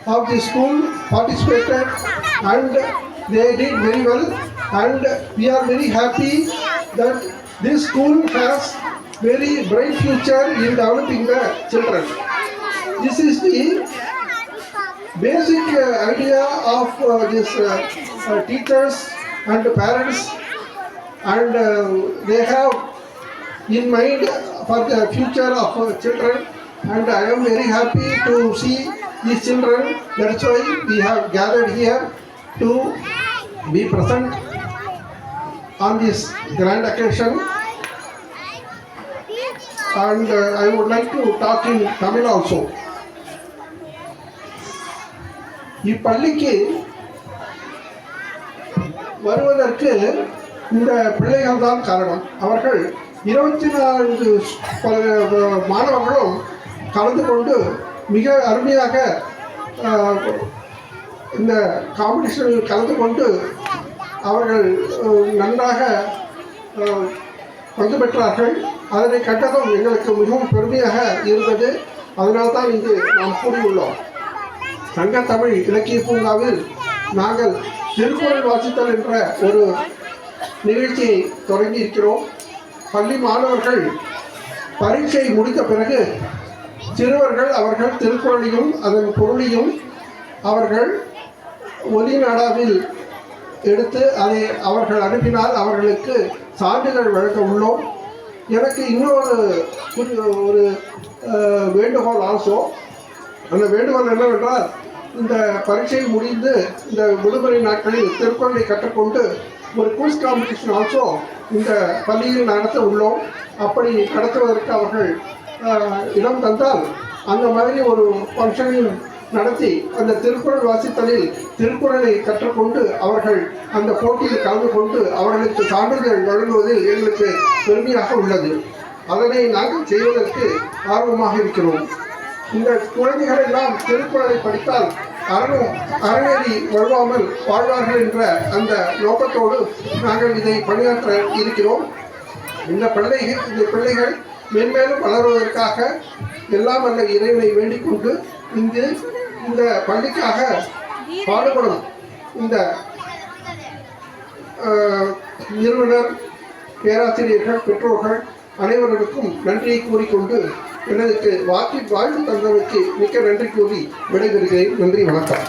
of the school participated and they did very well, and we are very happy that this school has very bright future in developing the children. This is the basic idea of this teachers and parents, and they have in mind for the future of children, and I am very happy to see these children. That's why we have gathered here to be present on this grand occasion, and I would like to talk in Tamil also. இப்பள்ளிக்கு வருவதற்கு இந்த பிள்ளைகள் தான் காரணம். அவர்கள் 24 மாணவர்களும் கலந்து கொண்டு மிக அருமையாக இந்த காம்படிஷனில் கலந்து கொண்டு அவர்கள் நன்றாக பங்கு பெற்றார்கள். அதனை கண்டதும் எங்களுக்கு மிகவும் பெருமையாக இருந்தது. அதனால்தான் இங்கு நாம் கூறியுள்ளோம். சங்க தமிழ் இலக்கிய பூங்காவில் நாங்கள் திருக்குறள் வாசித்தல் என்ற ஒரு நிகழ்ச்சியை தொடங்கி இருக்கிறோம். பள்ளி மாணவர்கள் பரீட்சை முடித்த பிறகு சிறுவர்கள் அவர்கள் திருக்குறளையும் அதன் பொருளையும் அவர்கள் ஒலி நாடாவில் எடுத்து அதை அவர்கள் அனுப்பினால் அவர்களுக்கு சான்றிதழ் வழங்க உள்ளோம். எனக்கு இன்னொரு ஒரு வேண்டுகோள் ஆல்சோ. அந்த வேண்டுகோள் என்னவென்றால், இந்த பரீட்சை முடிந்து இந்த விடுமுறை நாட்களில் திருக்குறளை கற்றுக்கொண்டு ஒரு குவிஸ் காம்படிஷன் ஆல்சோ இந்த பள்ளியில் நடத்த உள்ளோம். அப்படி நடத்துவதற்கு அவர்கள் இடம் தந்தால் அந்த மாதிரி ஒரு ஃபங்க்ஷனையும் நடத்தி அந்த திருக்குறள் வாசித்தலில் திருக்குறளை கற்றுக்கொண்டு அவர்கள் அந்த போட்டியில் கலந்து கொண்டு அவர்களுக்கு சான்றிதழ் வழங்குவதில் எங்களுக்கு பெருமையாக உள்ளது. அதனை நாங்கள் செய்வதற்கு ஆர்வமாக இருக்கிறோம். இந்த குழந்தைகள் எல்லாம் திருக்குறளை படித்தால் அறநெறி வழுவாமல் வாழ்வார்கள் என்ற அந்த நோக்கத்தோடு நாங்கள் இதை பணியாற்ற இருக்கிறோம். இந்த பிள்ளைகள் மென்மேலும் வளருவதற்காக எல்லாம் வல்ல இறைவனை வேண்டிக் கொண்டு இங்கு இந்த பள்ளிக்காக பாடுபடும் இந்த நிறுவனர், பேராசிரியர்கள், பெற்றோர்கள் அனைவருக்கும் நன்றியை கூறிக்கொண்டு எனக்கு வாழ்த்து தந்தமைக்கு மிக்க நன்றி கூறி விடைபெறுகிறேன். நன்றி, வணக்கம்.